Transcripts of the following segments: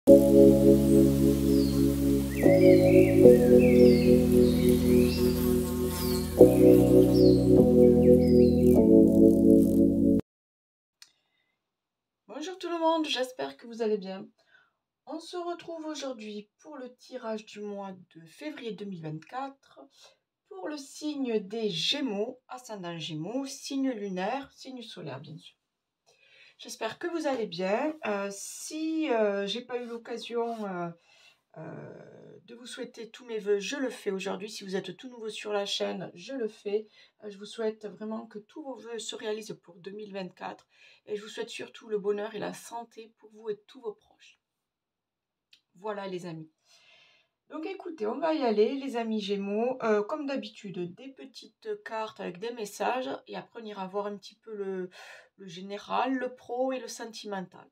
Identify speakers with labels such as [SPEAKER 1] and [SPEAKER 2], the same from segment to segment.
[SPEAKER 1] Bonjour tout le monde, j'espère que vous allez bien. On se retrouve aujourd'hui pour le tirage du mois de février 2024 pour le signe des Gémeaux, ascendant Gémeaux, signe lunaire, signe solaire bien sûr. J'espère que vous allez bien. Si j'ai pas eu l'occasion de vous souhaiter tous mes vœux, je le fais aujourd'hui. Si vous êtes tout nouveau sur la chaîne, je le fais. Je vous souhaite vraiment que tous vos vœux se réalisent pour 2024 et je vous souhaite surtout le bonheur et la santé pour vous et tous vos proches. Voilà les amis. Donc écoutez, on va y aller les amis Gémeaux. Comme d'habitude, des petites cartes avec des messages et après on ira voir un petit peu le général, le pro et le sentimental.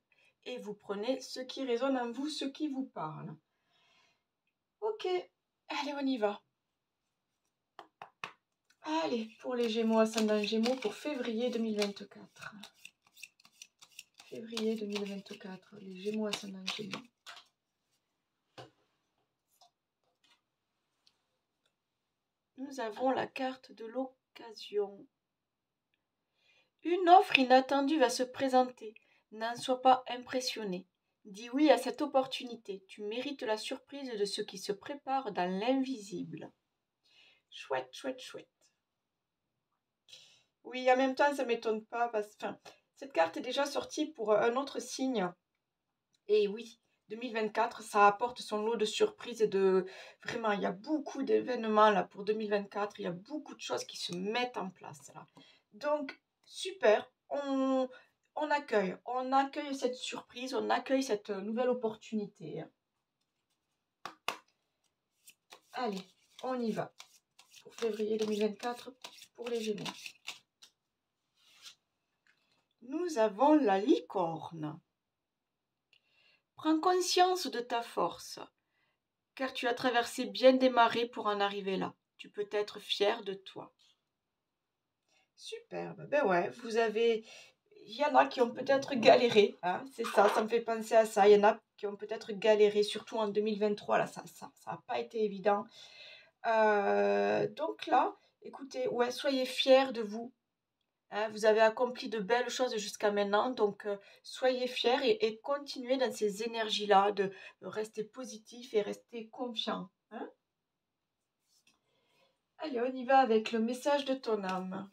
[SPEAKER 1] Et vous prenez ce qui résonne en vous, ce qui vous parle. Ok, allez on y va. Allez, pour les Gémeaux, ascendant Gémeaux, pour février 2024. Février 2024, les Gémeaux, ascendant Gémeaux. Nous avons la carte de l'occasion. Une offre inattendue va se présenter. N'en sois pas impressionné. Dis oui à cette opportunité. Tu mérites la surprise de ce qui se prépare dans l'invisible. Chouette, chouette, chouette. Oui, en même temps, ça ne m'étonne pas parce que cette carte est déjà sortie pour un autre signe. Et oui, 2024, ça apporte son lot de surprises et de... Vraiment, il y a beaucoup d'événements là pour 2024. Il y a beaucoup de choses qui se mettent en place là. Donc, super. On accueille cette surprise, on accueille cette nouvelle opportunité. Allez, on y va. Pour février 2024, pour les Gémeaux. Nous avons la licorne. Prends conscience de ta force, car tu as traversé bien des marées pour en arriver là. Tu peux être fier de toi. Superbe. Ben ouais, vous avez... Il y en a qui ont peut-être galéré, hein, c'est ça, ça me fait penser à ça. Il y en a qui ont peut-être galéré, surtout en 2023, là, ça n'a pas été évident. Donc là, écoutez, ouais, soyez fiers de vous. Hein, vous avez accompli de belles choses jusqu'à maintenant, donc soyez fiers et continuez dans ces énergies-là, de rester positif et rester confiant. Hein. Allez, on y va avec le message de ton âme.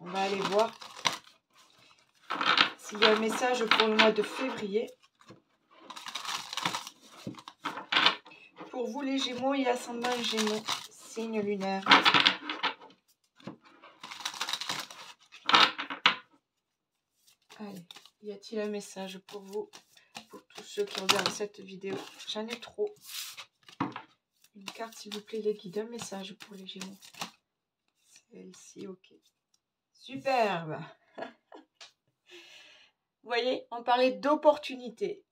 [SPEAKER 1] On va aller voir s'il y a un message pour le mois de février. Pour vous les Gémeaux et ascendant Gémeaux, signe lunaire. Allez, y a-t-il un message pour vous, pour tous ceux qui regardent cette vidéo? J'en ai trop. Une carte s'il vous plaît les guides, un message pour les Gémeaux. Celle-ci, ok. Superbe. Vous voyez, on parlait d'opportunité,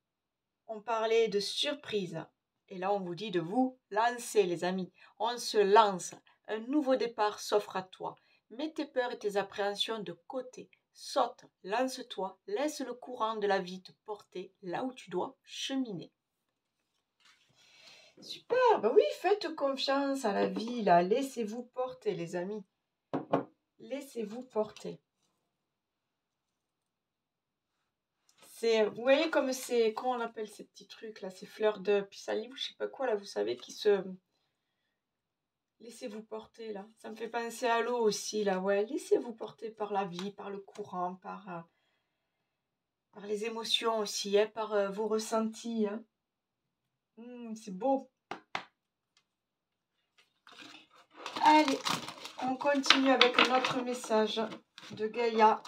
[SPEAKER 1] on parlait de surprise. Et là, on vous dit de vous lancer, les amis. On se lance. Un nouveau départ s'offre à toi. Mets tes peurs et tes appréhensions de côté. Saute, lance-toi, laisse le courant de la vie te porter là où tu dois cheminer. Super, bah oui, faites confiance à la vie, là. Laissez-vous porter, les amis. Laissez-vous porter. Vous voyez comme c'est, comment on appelle ces petits trucs là, ces fleurs de pissenlit ou je sais pas quoi là, vous savez, qui se... Laissez-vous porter là. Ça me fait penser à l'eau aussi là, ouais. Laissez-vous porter par la vie, par le courant, par les émotions aussi, hein, par vos ressentis. Hein. C'est beau. Allez, on continue avec un autre message de Gaïa.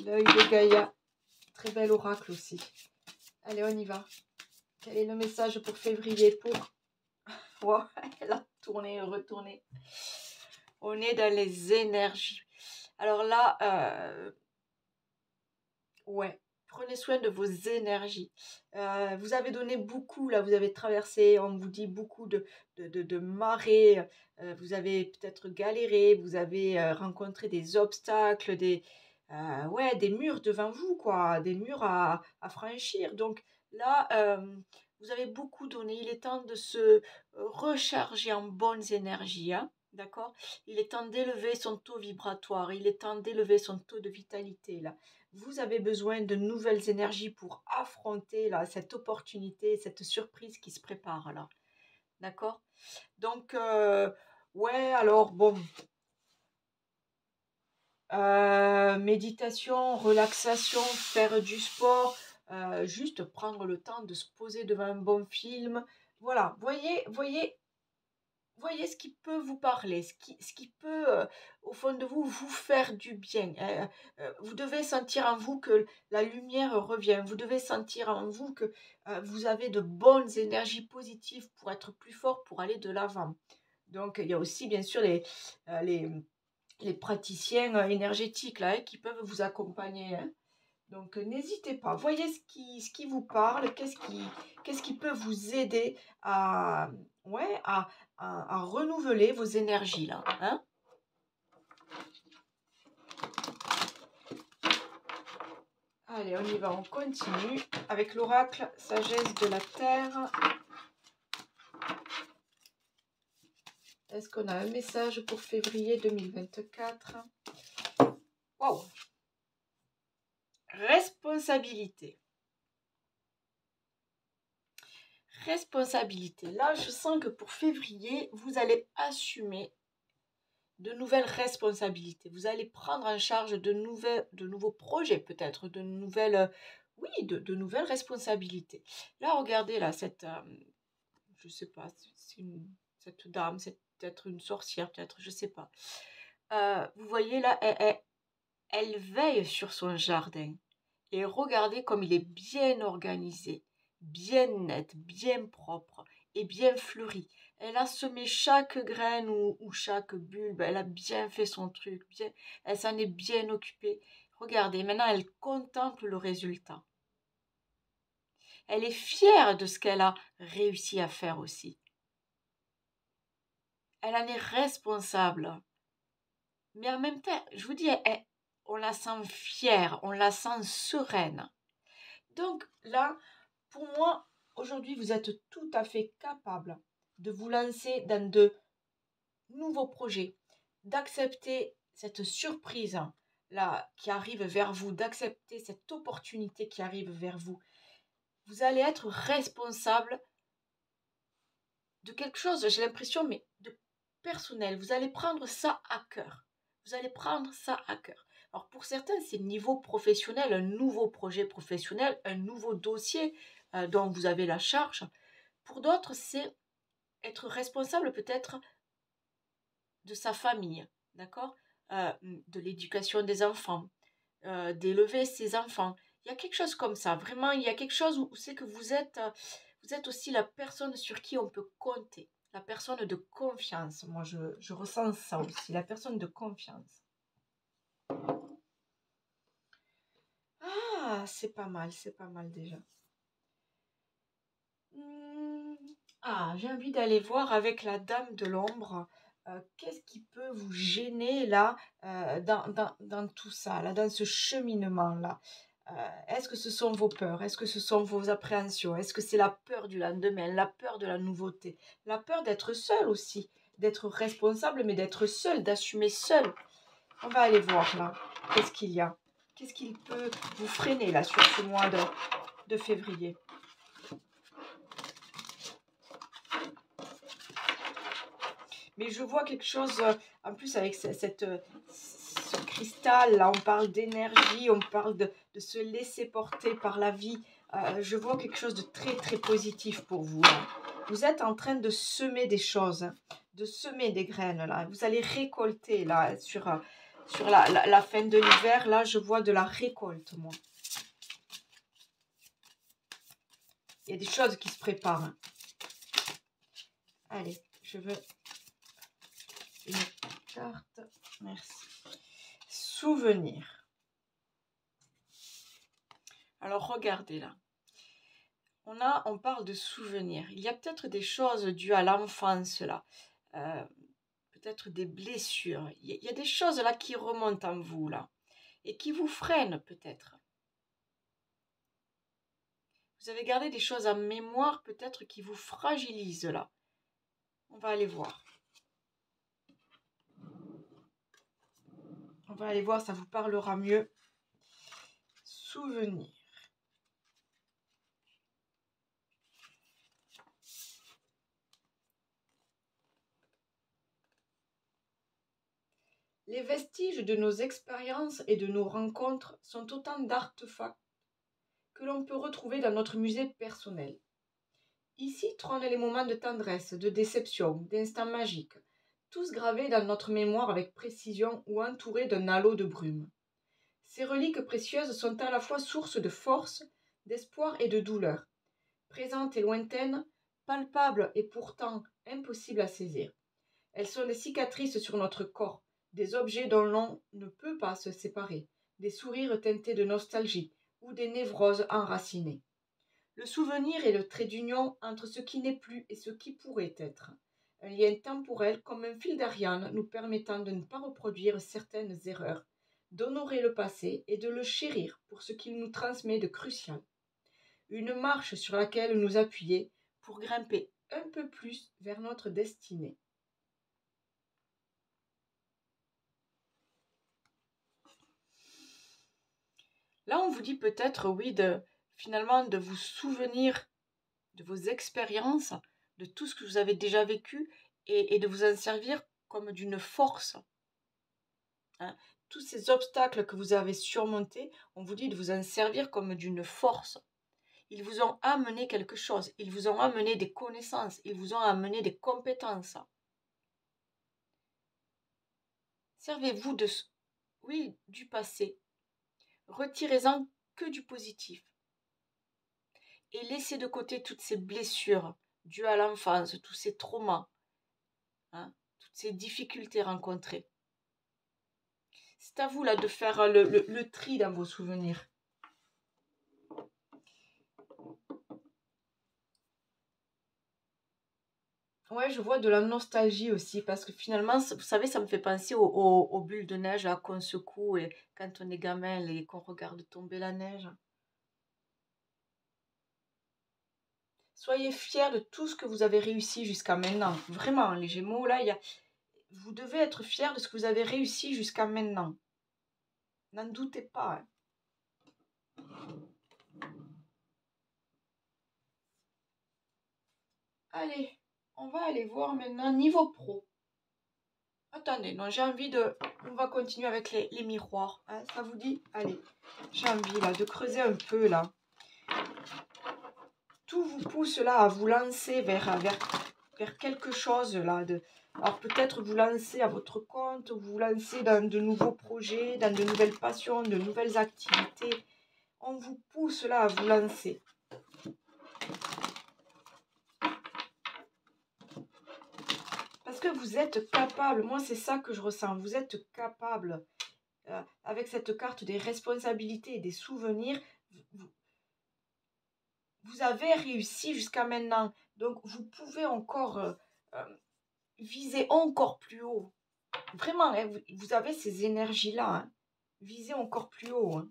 [SPEAKER 1] L'œil de Gaïa. Très bel oracle aussi. Allez, on y va. Quel est le message pour février pour... Oh, elle a tourné et retourné. On est dans les énergies. Alors là, ouais. Prenez soin de vos énergies. Vous avez donné beaucoup, là, vous avez traversé, on vous dit, beaucoup de marées. Vous avez peut-être galéré, vous avez rencontré des obstacles, ouais, des murs devant vous, quoi, des murs à franchir. Donc là, vous avez beaucoup donné. Il est temps de se recharger en bonnes énergies, hein, d'accord? Il est temps d'élever son taux vibratoire, il est temps d'élever son taux de vitalité, là. Vous avez besoin de nouvelles énergies pour affronter là, cette opportunité, cette surprise qui se prépare là. D'accord? Donc, ouais, alors bon, méditation, relaxation, faire du sport, juste prendre le temps de se poser devant un bon film. Voilà, voyez ce qui peut vous parler, ce qui peut, au fond de vous, vous faire du bien. Vous devez sentir en vous que la lumière revient. Vous devez sentir en vous que vous avez de bonnes énergies positives pour être plus fort, pour aller de l'avant. Donc, il y a aussi, bien sûr, euh, les, les praticiens énergétiques là, hein, qui peuvent vous accompagner, hein. Donc, n'hésitez pas. Voyez ce qui vous parle, qu'est-ce qui peut vous aider à, ouais, à renouveler vos énergies là, hein. Allez, on y va, on continue avec l'oracle sagesse de la Terre. Est-ce qu'on a un message pour février 2024? Wow! Responsabilité. Responsabilité. Là, je sens que pour février, vous allez assumer de nouvelles responsabilités. Vous allez prendre en charge de nouveaux projets, peut-être, oui, de nouvelles responsabilités. Là, regardez, là, je sais pas, cette dame, c'est peut-être une sorcière, peut-être, je sais pas. Vous voyez, là, elle veille sur son jardin. Et regardez comme il est bien organisé, bien net, bien propre et bien fleuri. Elle a semé chaque graine ou chaque bulbe, elle a bien fait son truc, bien, elle s'en est bien occupée. Regardez, maintenant elle contemple le résultat. Elle est fière de ce qu'elle a réussi à faire aussi. Elle en est responsable. Mais en même temps, je vous dis, on la sent fière, on la sent sereine. Donc là, pour moi, aujourd'hui, vous êtes tout à fait capable de vous lancer dans de nouveaux projets, d'accepter cette surprise là qui arrive vers vous, d'accepter cette opportunité qui arrive vers vous. Vous allez être responsable de quelque chose, j'ai l'impression, mais de personnel. Vous allez prendre ça à cœur. Vous allez prendre ça à cœur. Alors pour certains, c'est niveau professionnel, un nouveau projet professionnel, un nouveau dossier dont vous avez la charge. Pour d'autres, c'est être responsable peut-être de sa famille, d'accord, de l'éducation des enfants, d'élever ses enfants. Il y a quelque chose comme ça. Vraiment, il y a quelque chose où c'est que vous êtes aussi la personne sur qui on peut compter. La personne de confiance. Moi, je ressens ça aussi. La personne de confiance. Ah, c'est pas mal déjà. Ah, j'ai envie d'aller voir avec la dame de l'ombre. Qu'est-ce qui peut vous gêner là dans tout ça, là, dans ce cheminement-là? Est-ce que ce sont vos peurs? Est-ce que ce sont vos appréhensions? Est-ce que c'est la peur du lendemain, la peur de la nouveauté, la peur d'être seul aussi, d'être responsable, mais d'être seul, d'assumer seul? On va aller voir là. Qu'est-ce qu'il y a? Qu'est-ce qu'il peut vous freiner là sur ce mois de février? Mais je vois quelque chose, en plus avec ce cristal, là, on parle d'énergie, on parle de se laisser porter par la vie. Je vois quelque chose de très, très positif pour vous, là. Vous êtes en train de semer des choses, hein, de semer des graines, là. Vous allez récolter, là, sur la fin de l'hiver. Là, je vois de la récolte, moi. Il y a des choses qui se préparent, hein. Allez, je veux une carte. Merci. Souvenir. Alors regardez là. On parle de souvenirs. Il y a peut-être des choses dues à l'enfance là. Peut-être des blessures. Il y a des choses là qui remontent en vous là. Et qui vous freinent peut-être. Vous avez gardé des choses en mémoire peut-être qui vous fragilisent là. On va aller voir. On va aller voir, ça vous parlera mieux. Souvenirs. Les vestiges de nos expériences et de nos rencontres sont autant d'artefacts que l'on peut retrouver dans notre musée personnel. Ici trônent les moments de tendresse, de déception, d'instants magiques, tous gravés dans notre mémoire avec précision ou entourés d'un halo de brume. Ces reliques précieuses sont à la fois source de force, d'espoir et de douleur, présentes et lointaines, palpables et pourtant impossibles à saisir. Elles sont des cicatrices sur notre corps, des objets dont l'on ne peut pas se séparer, des sourires teintés de nostalgie ou des névroses enracinées. Le souvenir est le trait d'union entre ce qui n'est plus et ce qui pourrait être. Un lien temporel comme un fil d'Ariane nous permettant de ne pas reproduire certaines erreurs, d'honorer le passé et de le chérir pour ce qu'il nous transmet de crucial. Une marche sur laquelle nous appuyer pour grimper un peu plus vers notre destinée. Là, on vous dit peut-être, oui, finalement, de vous souvenir de vos expériences, de tout ce que vous avez déjà vécu et de vous en servir comme d'une force. Hein. Tous ces obstacles que vous avez surmontés, on vous dit de vous en servir comme d'une force. Ils vous ont amené quelque chose, ils vous ont amené des connaissances, ils vous ont amené des compétences. Servez-vous du passé. Retirez-en que du positif. Et laissez de côté toutes ces blessures dues à l'enfance, tous ces traumas, hein, toutes ces difficultés rencontrées. C'est à vous là de faire le tri dans vos souvenirs. Ouais, je vois de la nostalgie aussi, parce que finalement, vous savez, ça me fait penser aux bulles de neige là, qu'on secoue et quand on est gamin et qu'on regarde tomber la neige. Soyez fiers de tout ce que vous avez réussi jusqu'à maintenant. Vraiment, les Gémeaux, là, vous devez être fiers de ce que vous avez réussi jusqu'à maintenant. N'en doutez pas. Hein. Allez, on va aller voir maintenant niveau pro. Attendez, non, j'ai envie de... On va continuer avec les miroirs. Hein, ça vous dit? Allez, j'ai envie là de creuser un peu là. Tout vous pousse là à vous lancer vers quelque chose là. Alors peut-être vous lancer à votre compte, vous lancer dans de nouveaux projets, dans de nouvelles passions, de nouvelles activités. On vous pousse là à vous lancer. Parce que vous êtes capable, moi c'est ça que je ressens, vous êtes capable, avec cette carte des responsabilités et des souvenirs, vous avez réussi jusqu'à maintenant. Donc vous pouvez encore viser encore plus haut. Vraiment, hein, vous avez ces énergies-là. Hein. Visez encore plus haut. Hein.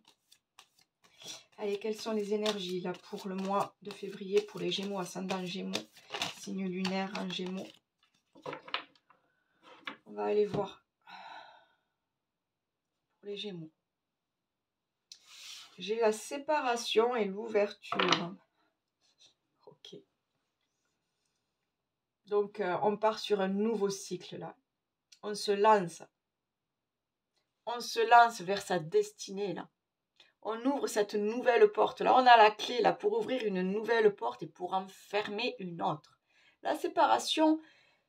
[SPEAKER 1] Allez, quelles sont les énergies là pour le mois de février pour les Gémeaux, ascendant Gémeaux, signe lunaire en Gémeaux. On va aller voir pour les Gémeaux. J'ai la séparation et l'ouverture. Ok. Donc, on part sur un nouveau cycle là. On se lance. On se lance vers sa destinée là. On ouvre cette nouvelle porte. Là, on a la clé là pour ouvrir une nouvelle porte et pour en fermer une autre. La séparation,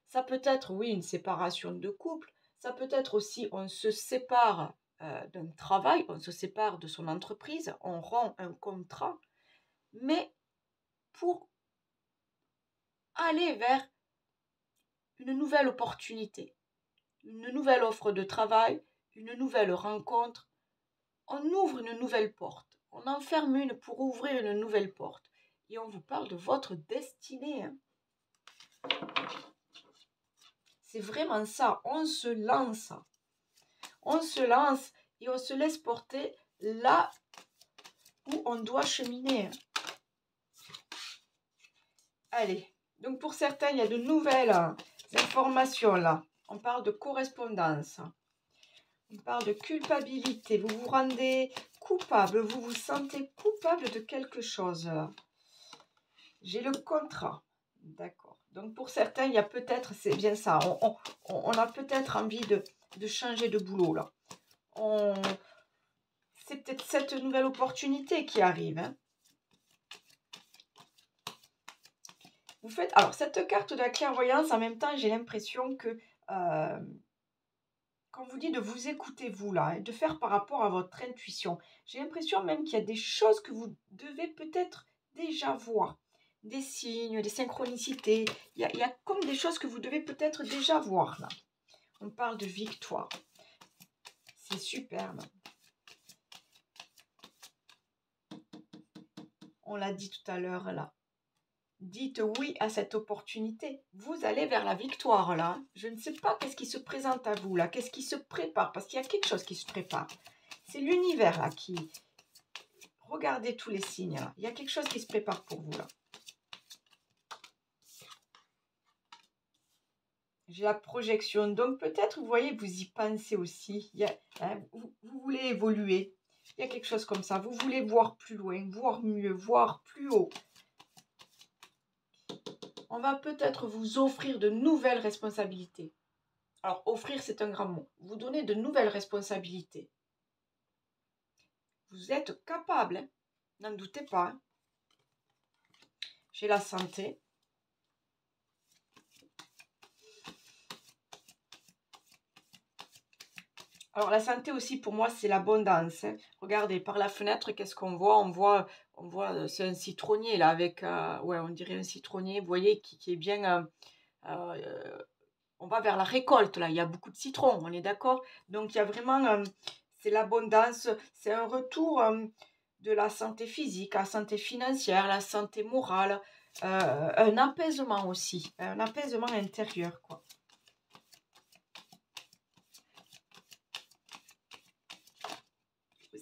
[SPEAKER 1] ça peut être, oui, une séparation de couple. Ça peut être aussi, on se sépare d'un travail, on se sépare de son entreprise, on rompt un contrat. Mais pour aller vers une nouvelle opportunité, une nouvelle offre de travail, une nouvelle rencontre, on ouvre une nouvelle porte. On en ferme une pour ouvrir une nouvelle porte. Et on vous parle de votre destinée. Hein. C'est vraiment ça. On se lance. On se lance et on se laisse porter là où on doit cheminer. Allez. Donc pour certains, il y a de nouvelles informations là. On parle de correspondance. On parle de culpabilité. Vous vous rendez coupable. Vous vous sentez coupable de quelque chose. J'ai le contrat. D'accord. Donc pour certains, il y a peut-être, c'est bien ça. On a peut-être envie de changer de boulot là. C'est peut-être cette nouvelle opportunité qui arrive. Hein. Vous faites, alors cette carte de la clairvoyance, en même temps, j'ai l'impression que quand vous dit de vous écouter vous là, et de faire par rapport à votre intuition, j'ai l'impression même qu'il y a des choses que vous devez peut-être déjà voir. Des signes, des synchronicités. Il y a comme des choses que vous devez peut-être déjà voir là. On parle de victoire. C'est superbe. On l'a dit tout à l'heure là. Dites oui à cette opportunité. Vous allez vers la victoire là. Je ne sais pas qu'est-ce qui se présente à vous là. Qu'est-ce qui se prépare. Parce qu'il y a quelque chose qui se prépare. C'est l'univers là qui... Regardez tous les signes là. Il y a quelque chose qui se prépare pour vous là. J'ai la projection. Donc peut-être, vous voyez, vous y pensez aussi. Vous voulez évoluer. Il y a quelque chose comme ça. Vous voulez voir plus loin, voir mieux, voir plus haut. On va peut-être vous offrir de nouvelles responsabilités. Alors, offrir, c'est un grand mot. Vous donner de nouvelles responsabilités. Vous êtes capable. Hein. N'en doutez pas. Hein. J'ai la santé. Alors, la santé aussi, pour moi, c'est l'abondance. Hein. Regardez, par la fenêtre, qu'est-ce qu'on voit? On voit c'est un citronnier, là, avec... ouais, on dirait un citronnier, vous voyez, qui est bien... on va vers la récolte, là. Il y a beaucoup de citrons, on est d'accord? Donc, il y a vraiment... c'est l'abondance, c'est un retour de la santé physique, la santé financière, la santé morale, un apaisement aussi, un apaisement intérieur, quoi.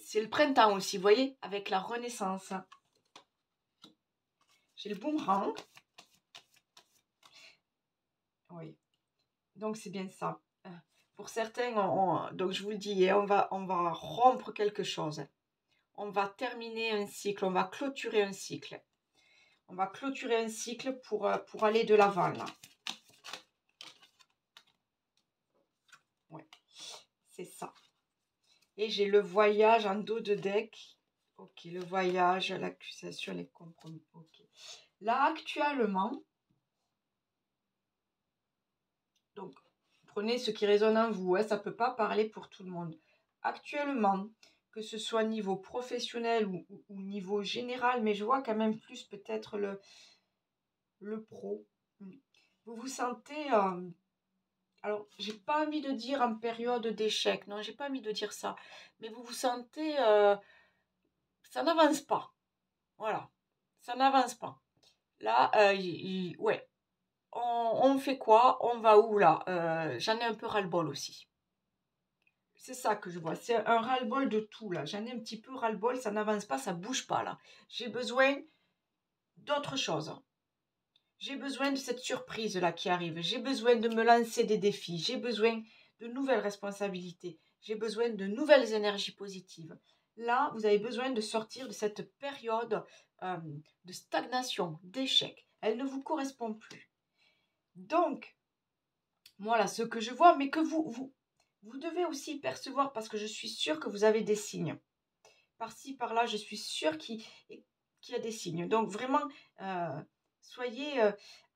[SPEAKER 1] C'est le printemps aussi, vous voyez, avec la renaissance. J'ai le boomerang. Oui, donc c'est bien ça. Pour certains, donc je vous le dis, on va rompre quelque chose. On va terminer un cycle, on va clôturer un cycle. On va clôturer un cycle pour aller de l'avant, là. Oui, c'est ça. Et j'ai le voyage en dos de deck. Ok, le voyage, l'accusation, les compromis. Ok. Là, actuellement, donc, prenez ce qui résonne en vous. Hein, ça ne peut pas parler pour tout le monde. Actuellement, que ce soit niveau professionnel ou niveau général, mais je vois quand même plus peut-être le pro. Vous vous sentez... alors, j'ai pas envie de dire en période d'échec. Non, j'ai pas envie de dire ça. Mais vous vous sentez... ça n'avance pas. Voilà. Ça n'avance pas. Là, ouais. On fait quoi? On va où là? J'en ai un peu ras-le-bol aussi. C'est ça que je vois. C'est un ras-le-bol de tout là. J'en ai un petit peu ras-le-bol. Ça n'avance pas, ça bouge pas là. J'ai besoin d'autre chose. J'ai besoin de cette surprise là qui arrive. J'ai besoin de me lancer des défis. J'ai besoin de nouvelles responsabilités. J'ai besoin de nouvelles énergies positives. Là, vous avez besoin de sortir de cette période de stagnation, d'échec. Elle ne vous correspond plus. Donc, voilà ce que je vois, mais que vous devez aussi percevoir parce que je suis sûre que vous avez des signes. Par-ci, par-là, je suis sûre qu'il y a des signes. Donc, vraiment, soyez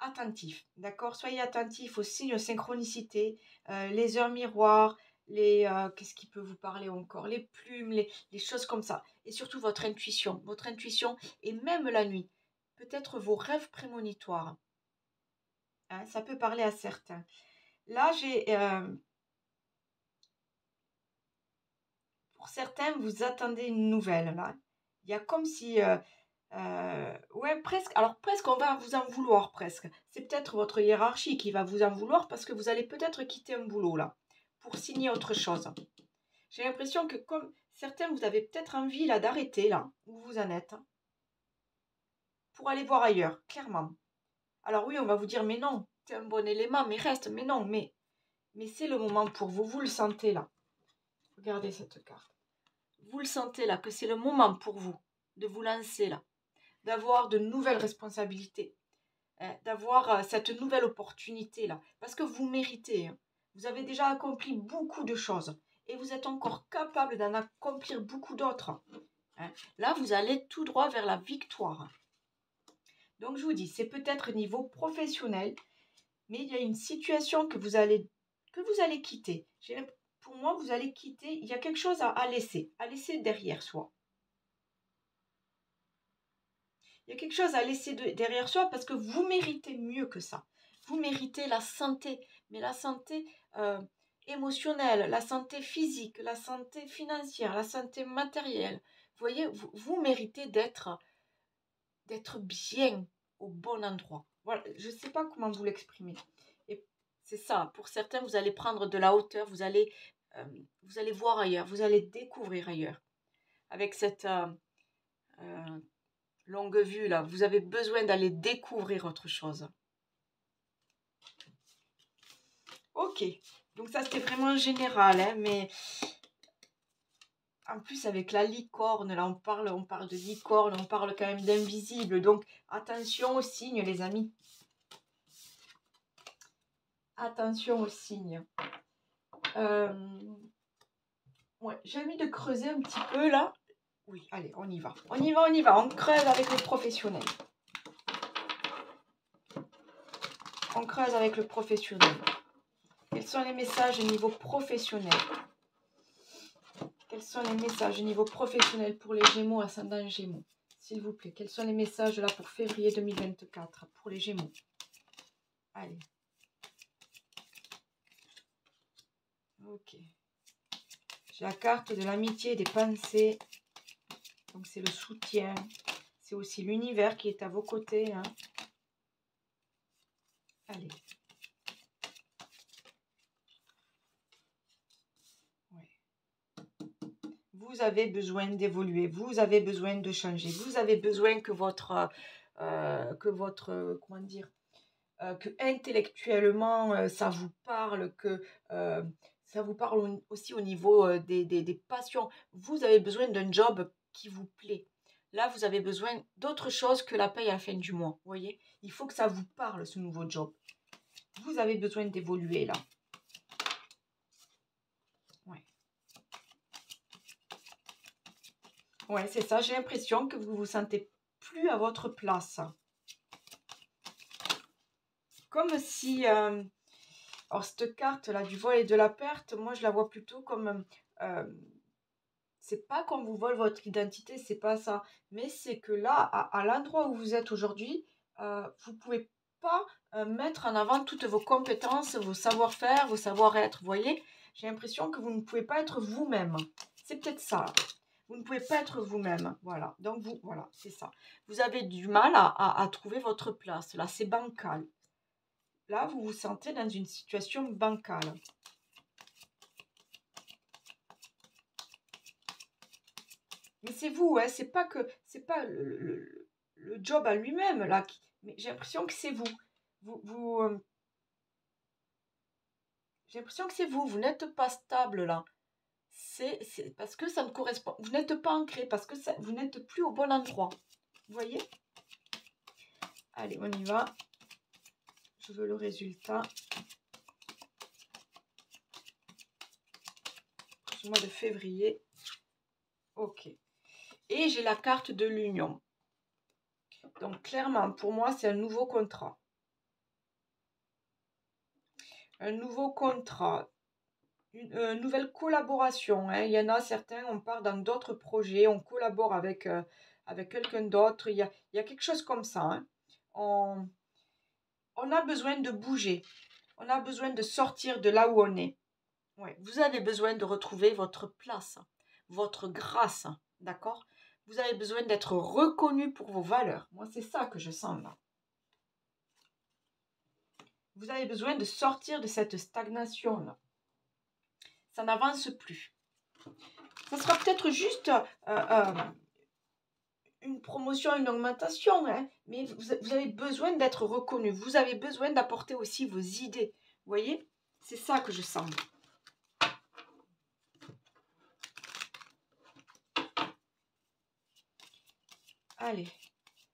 [SPEAKER 1] attentifs, d'accord? Soyez attentifs aux signes de synchronicité, les heures miroirs, qu'est-ce qui peut vous parler encore? Les plumes, les choses comme ça. Et surtout votre intuition et même la nuit. Peut-être vos rêves prémonitoires. Hein, ça peut parler à certains. Là, j'ai... pour certains, vous attendez une nouvelle, là. Il Il y a comme si... ouais, presque. Alors, presque, on va vous en vouloir, presque. C'est peut-être votre hiérarchie qui va vous en vouloir parce que vous allez peut-être quitter un boulot, là, pour signer autre chose. J'ai l'impression que comme certains, vous avez peut-être envie, là, d'arrêter, là, où vous en êtes, hein, pour aller voir ailleurs, clairement. Alors oui, on va vous dire, mais non, t'es un bon élément, mais reste, mais non, mais c'est le moment pour vous, vous le sentez, là. Regardez cette carte. Vous le sentez, là, que c'est le moment pour vous de vous lancer, là, d'avoir de nouvelles responsabilités, hein, d'avoir cette nouvelle opportunité-là, parce que vous méritez, hein. Vous avez déjà accompli beaucoup de choses et vous êtes encore capable d'en accomplir beaucoup d'autres, hein. Là, vous allez tout droit vers la victoire. Donc, je vous dis, c'est peut-être niveau professionnel, mais il y a une situation que vous allez quitter. Pour moi, vous allez quitter, il y a quelque chose à laisser derrière soi. Il y a quelque chose à laisser derrière soi parce que vous méritez mieux que ça. Vous méritez la santé, mais la santé émotionnelle, la santé physique, la santé financière, la santé matérielle. Vous voyez, vous méritez d'être bien au bon endroit. Voilà, je ne sais pas comment vous l'exprimer. Et c'est ça, pour certains, vous allez prendre de la hauteur, vous allez voir ailleurs, vous allez découvrir ailleurs. Avec cette longue vue là, vous avez besoin d'aller découvrir autre chose. Ok, donc ça c'était vraiment général, hein, mais en plus avec la licorne, là on parle de licorne, on parle quand même d'invisible, donc attention aux signes les amis. Attention aux signes. Ouais, j'ai envie de creuser un petit peu là. Oui, allez, on y va. On y va, on y va. On creuse avec le professionnel. On creuse avec le professionnel. Quels sont les messages au niveau professionnel? Quels sont les messages au niveau professionnel pour les Gémeaux, ascendant Gémeaux? S'il vous plaît, quels sont les messages là pour février 2024 pour les Gémeaux? Allez. Ok. J'ai la carte de l'amitié et des pensées. Donc c'est le soutien. C'est aussi l'univers qui est à vos côtés, hein. Allez. Vous avez besoin d'évoluer, vous avez besoin de changer, vous avez besoin que comment dire, que intellectuellement ça vous parle, que ça vous parle aussi au niveau des passions. Vous avez besoin d'un job qui vous plaît. Là, vous avez besoin d'autre chose que la paye à la fin du mois. Vous voyez, il faut que ça vous parle, ce nouveau job. Vous avez besoin d'évoluer là. Ouais, c'est ça. J'ai l'impression que vous vous sentez plus à votre place. Comme si... alors, cette carte-là du vol et de la perte, moi, je la vois plutôt comme... c'est pas qu'on vous vole votre identité, c'est pas ça. Mais c'est que là, à l'endroit où vous êtes aujourd'hui, vous pouvez pas mettre en avant toutes vos compétences, vos savoir-faire, vos savoir-être. Vous voyez, j'ai l'impression que vous ne pouvez pas être vous-même. C'est peut-être ça. Vous ne pouvez pas être vous-même. Voilà. Donc, voilà, c'est ça. Vous avez du mal à trouver votre place. Là, c'est bancal. Là, vous vous sentez dans une situation bancale. Mais c'est vous, hein, c'est pas le job à lui-même, là. Mais j'ai l'impression que c'est vous. J'ai l'impression que c'est vous. Vous n'êtes pas stable, là. C'est parce que ça ne correspond. Vous n'êtes pas ancré, parce que vous n'êtes plus au bon endroit. Vous voyez? Allez, on y va. Je veux le résultat. Pour ce mois de février. Ok. Et j'ai la carte de l'union. Donc, clairement, pour moi, c'est un nouveau contrat. Un nouveau contrat. Une nouvelle collaboration, hein. Il y en a certains, on part dans d'autres projets, on collabore avec quelqu'un d'autre. Il y a quelque chose comme ça, hein. On a besoin de bouger. On a besoin de sortir de là où on est. Ouais, vous avez besoin de retrouver votre place, votre grâce, d'accord? Vous avez besoin d'être reconnu pour vos valeurs. Moi, c'est ça que je sens là. Vous avez besoin de sortir de cette stagnation-là. Ça n'avance plus. Ça sera peut-être juste une promotion, une augmentation, hein, mais vous avez besoin d'être reconnu. Vous avez besoin d'apporter aussi vos idées. Vous voyez? C'est ça que je sens. Allez,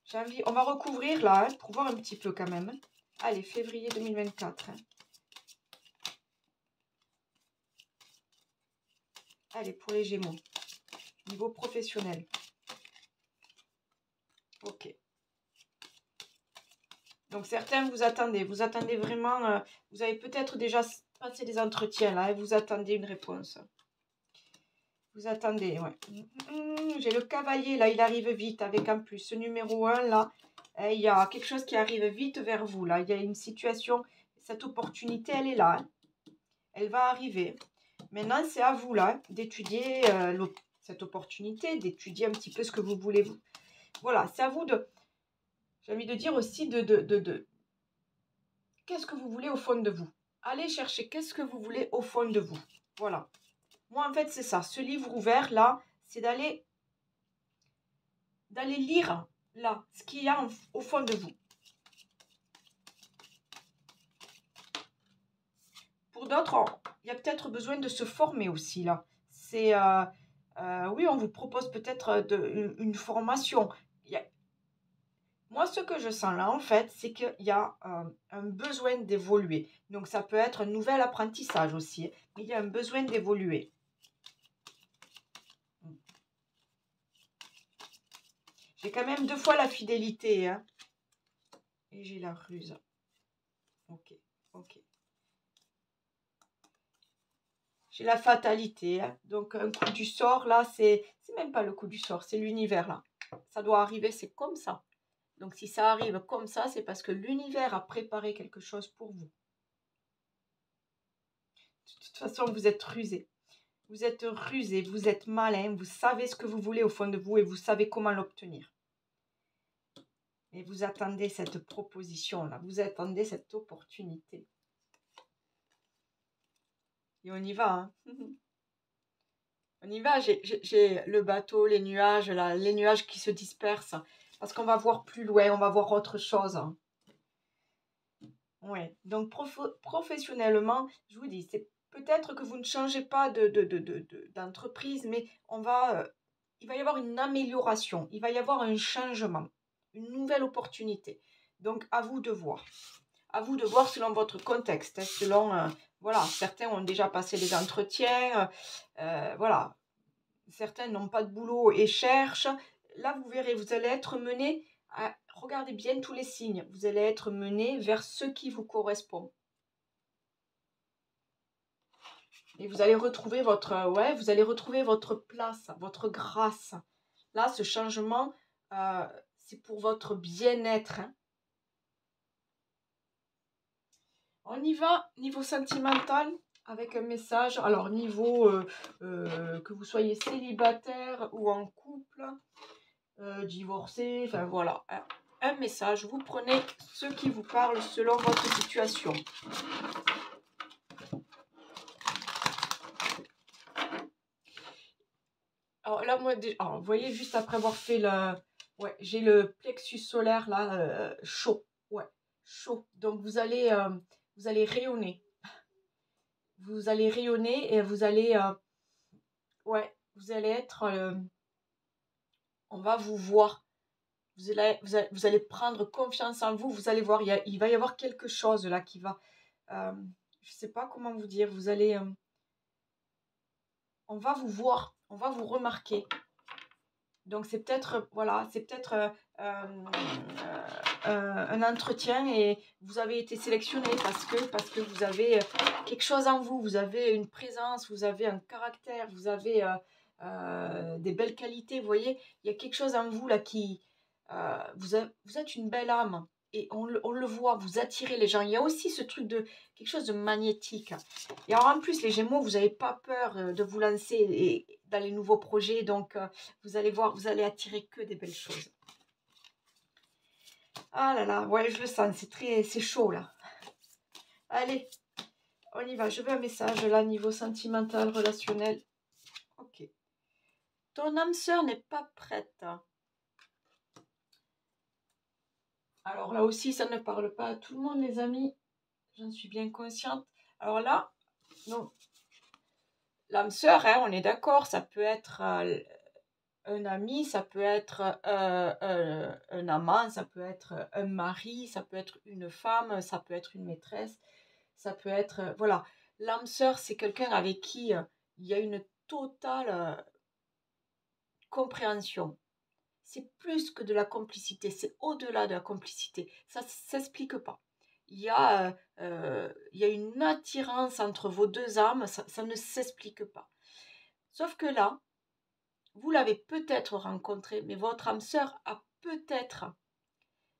[SPEAKER 1] j'ai envie. On va recouvrir là, hein, pour voir un petit peu quand même. Allez, février 2024. Hein. Allez, pour les Gémeaux. Niveau professionnel. Ok. Donc, certains, vous attendez vraiment... vous avez peut-être déjà passé des entretiens, là, et vous attendez une réponse. Vous attendez, ouais. J'ai le cavalier, là, il arrive vite, avec en plus ce numéro 1, là. Il y a quelque chose qui arrive vite vers vous, là. Il y a une situation, cette opportunité, elle est là. Hein. Elle va arriver. Maintenant, c'est à vous, là, d'étudier cette opportunité, d'étudier un petit peu ce que vous voulez. Voilà, c'est à vous de... J'ai envie de dire aussi qu'est-ce que vous voulez au fond de vous. Allez chercher qu'est-ce que vous voulez au fond de vous. Voilà. Moi, en fait, c'est ça. Ce livre ouvert, là, c'est d'aller lire, là, ce qu'il y a au fond de vous. Pour d'autres, il y a peut-être besoin de se former aussi, là. C'est... oui, on vous propose peut-être une formation. Moi, ce que je sens là, en fait, c'est qu'il y a un besoin d'évoluer. Donc, ça peut être un nouvel apprentissage aussi. Mais il y a un besoin d'évoluer. J'ai quand même 2 fois la fidélité. Hein. Et j'ai la ruse. Ok, ok. J'ai la fatalité. Hein. Donc, un coup du sort, là, c'est même pas le coup du sort, c'est l'univers, là. Ça doit arriver, c'est comme ça. Donc, si ça arrive comme ça, c'est parce que l'univers a préparé quelque chose pour vous. De toute façon, vous êtes rusé. Vous êtes rusé, vous êtes malin, vous savez ce que vous voulez au fond de vous et vous savez comment l'obtenir. Et vous attendez cette proposition-là, vous attendez cette opportunité. Et on y va, hein. On y va, j'ai le bateau, les nuages, là, les nuages qui se dispersent. Parce qu'on va voir plus loin, on va voir autre chose. Ouais, donc professionnellement, je vous dis, c'est peut-être que vous ne changez pas d'entreprise, mais il va y avoir une amélioration, il va y avoir un changement, une nouvelle opportunité. Donc, à vous de voir. À vous de voir selon votre contexte, hein, selon, voilà, certains ont déjà passé des entretiens, voilà, certains n'ont pas de boulot et cherchent. Là, vous verrez, vous allez être mené à, regardez bien tous les signes, vous allez être mené vers ce qui vous correspond. Et vous allez retrouver vous allez retrouver votre place, votre grâce. Là, ce changement, c'est pour votre bien-être. Hein. On y va, niveau sentimental, avec un message. Alors, niveau que vous soyez célibataire ou en couple, divorcé, enfin voilà. Un message, vous prenez ce qui vous parle selon votre situation. Alors là, moi, vous voyez, juste après avoir fait ouais, j'ai le plexus solaire là, chaud. Ouais, chaud. Donc vous allez rayonner. Vous allez rayonner et vous allez, ouais, vous allez être, on va vous voir. Vous allez prendre confiance en vous. Vous allez voir, il va y avoir quelque chose là qui va, je ne sais pas comment vous dire, vous allez, on va vous voir, on va vous remarquer. Donc, c'est peut-être, voilà, c'est peut-être un entretien et vous avez été sélectionné parce que vous avez quelque chose en vous, vous avez une présence, vous avez un caractère, vous avez des belles qualités, vous voyez, il y a quelque chose en vous là qui, vous êtes une belle âme, et on le voit, vous attirez les gens. Il y a aussi ce truc de quelque chose de magnétique. Et alors en plus, les Gémeaux, vous n'avez pas peur de vous lancer dans les nouveaux projets. Donc, vous allez voir, vous allez attirer que des belles choses. Ah là là, ouais, je le sens, c'est chaud là. Allez, on y va. Je veux un message là, niveau sentimental, relationnel. Ok. Ton âme sœur n'est pas prête. Alors là aussi, ça ne parle pas à tout le monde, les amis. J'en suis bien consciente. Alors là, non. L'âme sœur, hein, on est d'accord, ça peut être un ami, ça peut être un amant, ça peut être un mari, ça peut être une femme, ça peut être une maîtresse, ça peut être... voilà. L'âme sœur, c'est quelqu'un avec qui il y a une totale compréhension. C'est plus que de la complicité, c'est au-delà de la complicité. Ça ne s'explique pas. Il y a une attirance entre vos deux âmes, ça ne s'explique pas. Sauf que là, vous l'avez peut-être rencontré, mais votre âme sœur a peut-être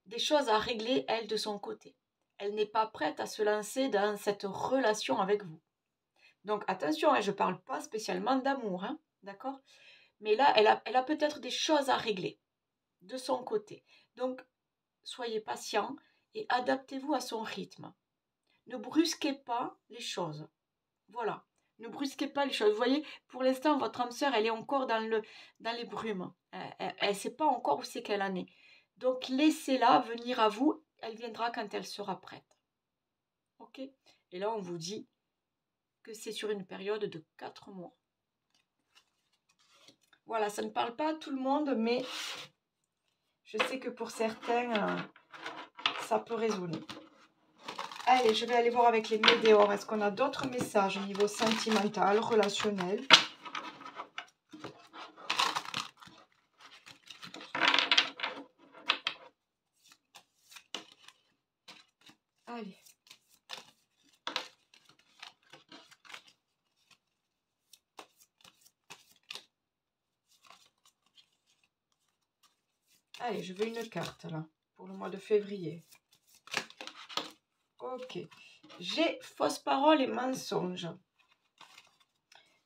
[SPEAKER 1] des choses à régler, elle, de son côté. Elle n'est pas prête à se lancer dans cette relation avec vous. Donc attention, hein, je ne parle pas spécialement d'amour, hein, d'accord? Mais là, elle a peut-être des choses à régler de son côté. Donc, soyez patient et adaptez-vous à son rythme. Ne brusquez pas les choses. Voilà. Ne brusquez pas les choses. Vous voyez, pour l'instant, votre âme sœur, elle est encore dans les brumes. Elle ne sait pas encore où c'est qu'elle en est. Donc, laissez-la venir à vous. Elle viendra quand elle sera prête. OK? Et là, on vous dit que c'est sur une période de 4 mois. Voilà, ça ne parle pas à tout le monde, mais je sais que pour certains, ça peut résonner. Allez, je vais aller voir avec les météores. Est-ce qu'on a d'autres messages au niveau sentimental, relationnel? Allez. Allez, je veux une carte là, pour le mois de février. Ok. J'ai fausses paroles et mensonges.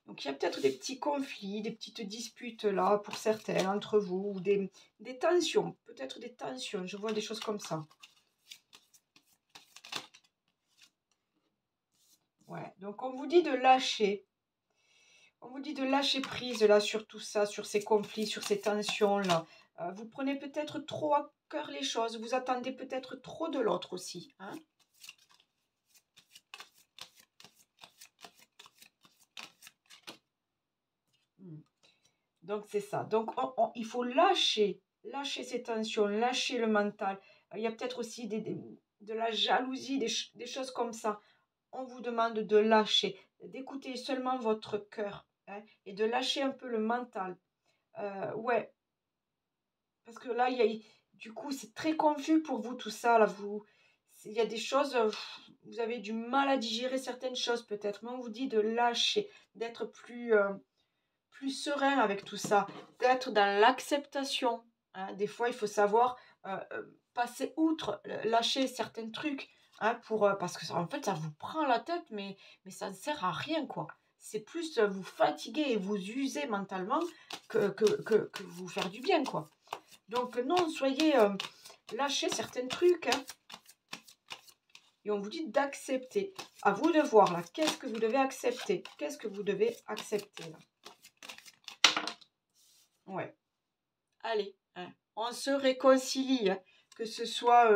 [SPEAKER 1] Donc, il y a peut-être des petits conflits, des petites disputes là, pour certains, entre vous, ou des tensions, peut-être des tensions, je vois des choses comme ça. Ouais, donc on vous dit de lâcher. On vous dit de lâcher prise là sur tout ça, sur ces conflits, sur ces tensions là. Vous prenez peut-être trop à cœur les choses, vous attendez peut-être trop de l'autre aussi, hein. Donc, c'est ça. Donc, il faut lâcher ces tensions, lâcher le mental. Il y a peut-être aussi de la jalousie, des choses comme ça. On vous demande de lâcher, d'écouter seulement votre cœur, hein, et de lâcher un peu le mental. Ouais, parce que là, du coup, c'est très confus pour vous tout ça. Là, il y a des choses, vous avez du mal à digérer certaines choses peut-être. Mais on vous dit de lâcher, d'être plus serein avec tout ça, d'être dans l'acceptation, hein. Des fois, il faut savoir passer outre, lâcher certains trucs, hein, parce que en fait, ça vous prend la tête, mais ça ne sert à rien, quoi. C'est plus vous fatiguer et vous user mentalement que vous faire du bien, quoi. Donc, non, soyez... lâchez certains trucs, hein. Et on vous dit d'accepter. À vous de voir, là, qu'est-ce que vous devez accepter? Qu'est-ce que vous devez accepter, là? Ouais. Allez, hein, on se réconcilie, hein, que ce soit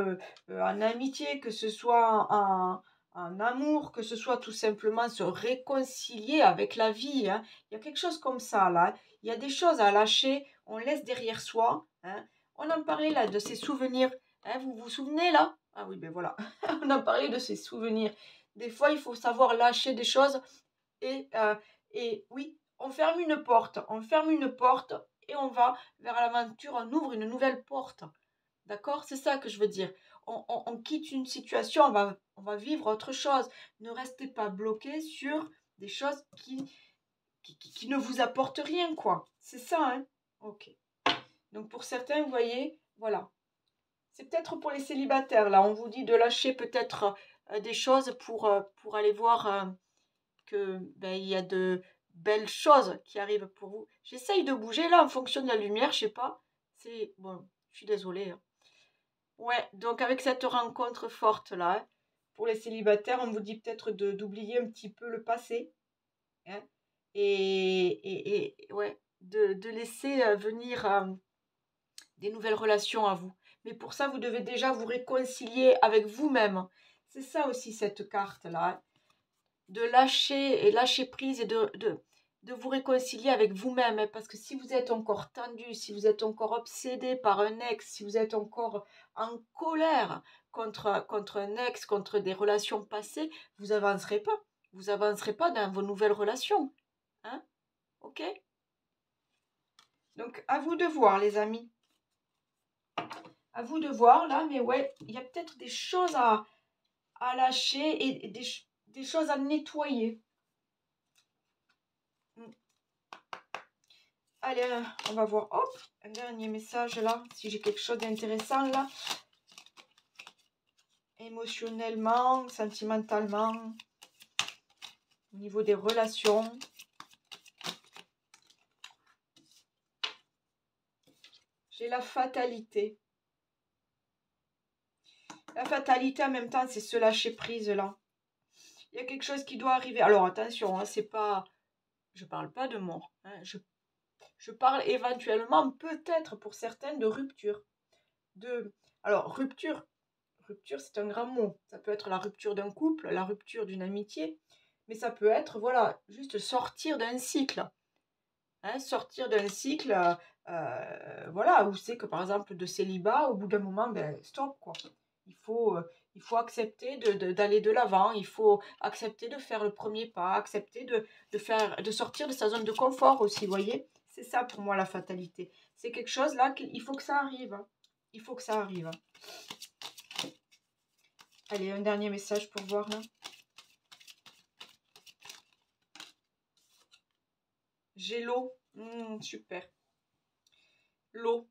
[SPEAKER 1] en amitié, que ce soit en amour, que ce soit tout simplement se réconcilier avec la vie, hein. Il y a quelque chose comme ça là, hein. Il y a des choses à lâcher, on laisse derrière soi, hein. On en parlait là de ces souvenirs, hein, vous vous souvenez là? Ah oui, ben voilà, on en parlait de ces souvenirs. Des fois, il faut savoir lâcher des choses et, oui, on ferme une porte et on va vers l'aventure, on ouvre une nouvelle porte. D'accord? C'est ça que je veux dire. On quitte une situation, on va vivre autre chose. Ne restez pas bloqué sur des choses qui ne vous apportent rien, quoi. C'est ça, hein? Ok. Donc pour certains, vous voyez, voilà. C'est peut-être pour les célibataires, là. On vous dit de lâcher peut-être des choses pour aller voir que ben, il y a de belles choses qui arrivent pour vous. J'essaye de bouger là en fonction de la lumière, je sais pas. C'est bon, je suis désolée, hein. Ouais, donc avec cette rencontre forte là, hein, pour les célibataires, on vous dit peut-être d'oublier un petit peu le passé, hein, ouais, de laisser venir des nouvelles relations à vous. Mais pour ça, vous devez déjà vous réconcilier avec vous-même. C'est ça aussi cette carte là, hein, de lâcher et lâcher prise et de vous réconcilier avec vous-même. Hein, parce que si vous êtes encore tendu, si vous êtes encore obsédé par un ex, si vous êtes encore en colère contre un ex, contre des relations passées, vous avancerez pas. Vous avancerez pas dans vos nouvelles relations. Hein? Ok? Donc, à vous de voir, les amis. À vous de voir, là, mais ouais, il y a peut-être des choses à lâcher et des choses à nettoyer. Allez, on va voir. Hop, un dernier message là, si j'ai quelque chose d'intéressant là. Émotionnellement, sentimentalement, au niveau des relations. J'ai la fatalité. La fatalité en même temps, c'est se lâcher prise là. Il y a quelque chose qui doit arriver. Alors attention, hein, c'est pas... Je parle pas de mort. Hein, je parle éventuellement, peut-être pour certaines, de rupture. Alors, rupture, c'est un grand mot. Ça peut être la rupture d'un couple, la rupture d'une amitié. Mais ça peut être, voilà, juste sortir d'un cycle. Hein, sortir d'un cycle, voilà, où c'est que par exemple de célibat, au bout d'un moment, ben stop, quoi. Il faut accepter d'aller de l'avant, il faut accepter de faire le premier pas, accepter de sortir de sa zone de confort aussi, vous voyez. C'est ça pour moi la fatalité. C'est quelque chose là qu'il faut que ça arrive. Hein. Il faut que ça arrive. Hein. Allez, un dernier message pour voir là. J'ai l'eau. Super. L'eau.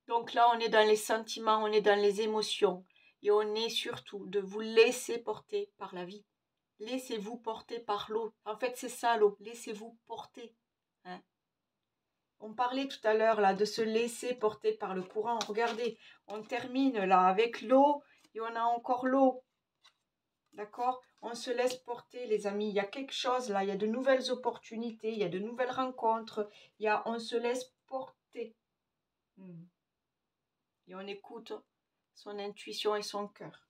[SPEAKER 1] Donc là, on est dans les sentiments, on est dans les émotions. Et on est surtout de vous laisser porter par la vie. Laissez-vous porter par l'eau. En fait, c'est ça l'eau. Laissez-vous porter. Hein. On parlait tout à l'heure là de se laisser porter par le courant. Regardez, on termine là avec l'eau et on a encore l'eau. D'accord? On se laisse porter, les amis. Il y a quelque chose là. Il y a de nouvelles opportunités. Il y a de nouvelles rencontres. On se laisse porter. Et on écoute son intuition et son cœur.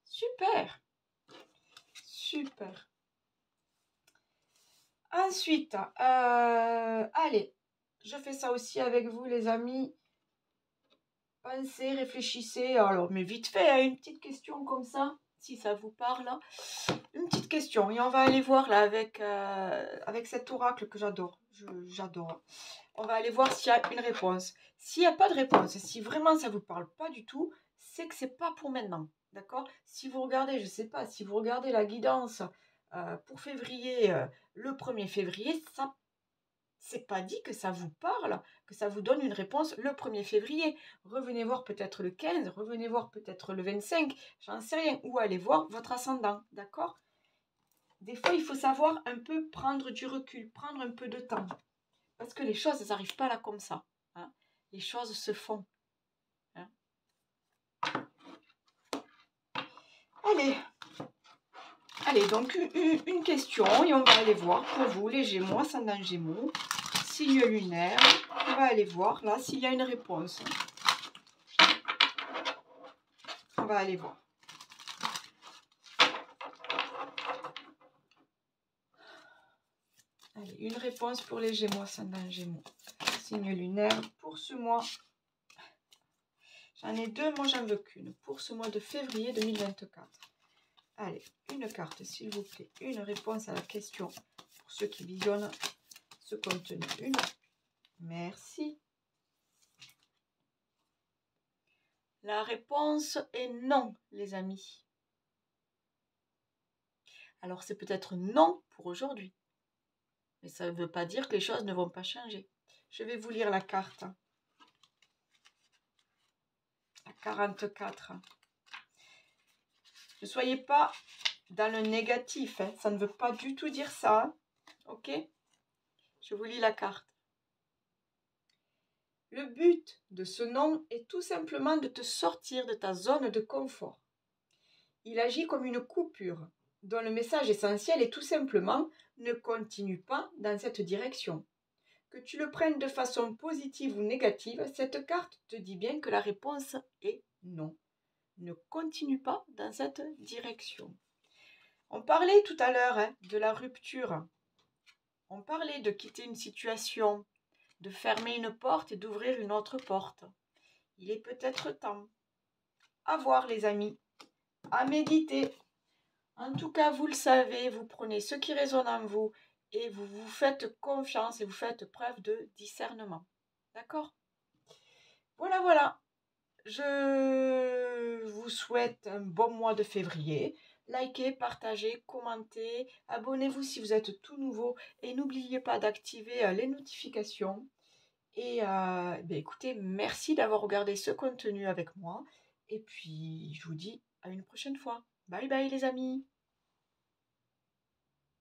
[SPEAKER 1] Super, super. Ensuite, allez, je fais ça aussi avec vous, les amis. Pensez, réfléchissez. Alors, mais vite fait, hein, une petite question comme ça, si ça vous parle. Une petite question. Et on va aller voir là avec cet oracle que j'adore. J'adore. On va aller voir s'il y a une réponse. S'il n'y a pas de réponse, si vraiment ça ne vous parle pas du tout, c'est que c'est pas pour maintenant. D'accord? Si vous regardez, je ne sais pas, si vous regardez la guidance pour février, le 1er février, ça, c'est pas dit que ça vous parle, que ça vous donne une réponse le 1er février. Revenez voir peut-être le 15, revenez voir peut-être le 25, j'en sais rien. Ou allez voir votre ascendant. D'accord? Des fois, il faut savoir un peu prendre du recul, prendre un peu de temps. Parce que les choses, elles n'arrivent pas là comme ça. Hein. Les choses se font. Hein. Allez, donc une question et on va aller voir pour vous, les Gémeaux, ascendant Gémeaux, signe lunaire. On va aller voir là s'il y a une réponse. On va aller voir. Allez, une réponse pour les Gémeaux, ascendant Gémeaux, signe lunaire pour ce mois. J'en ai deux, moi j'en veux qu'une. Pour ce mois de février 2024. Allez, une carte s'il vous plaît. Une réponse à la question pour ceux qui visionnent ce contenu. Une. Merci. La réponse est non, les amis. Alors c'est peut-être non pour aujourd'hui. Mais ça ne veut pas dire que les choses ne vont pas changer. Je vais vous lire la carte. à 44. Ne soyez pas dans le négatif, hein. Ça ne veut pas du tout dire ça. Hein. Ok? Je vous lis la carte. Le but de ce nom est tout simplement de te sortir de ta zone de confort. Il agit comme une coupure, dont le message essentiel est tout simplement ne continue pas dans cette direction. Que tu le prennes de façon positive ou négative, cette carte te dit bien que la réponse est non. Ne continue pas dans cette direction. On parlait tout à l'heure de la rupture. On parlait de quitter une situation, de fermer une porte et d'ouvrir une autre porte. Il est peut-être temps. À voir les amis, à méditer. En tout cas, vous le savez, vous prenez ce qui résonne en vous et vous vous faites confiance et vous faites preuve de discernement. D'accord? Voilà. Je vous souhaite un bon mois de février. Likez, partagez, commentez, abonnez-vous si vous êtes tout nouveau et n'oubliez pas d'activer les notifications. Et écoutez, merci d'avoir regardé ce contenu avec moi. Et puis, je vous dis à une prochaine fois. Bye bye les amis!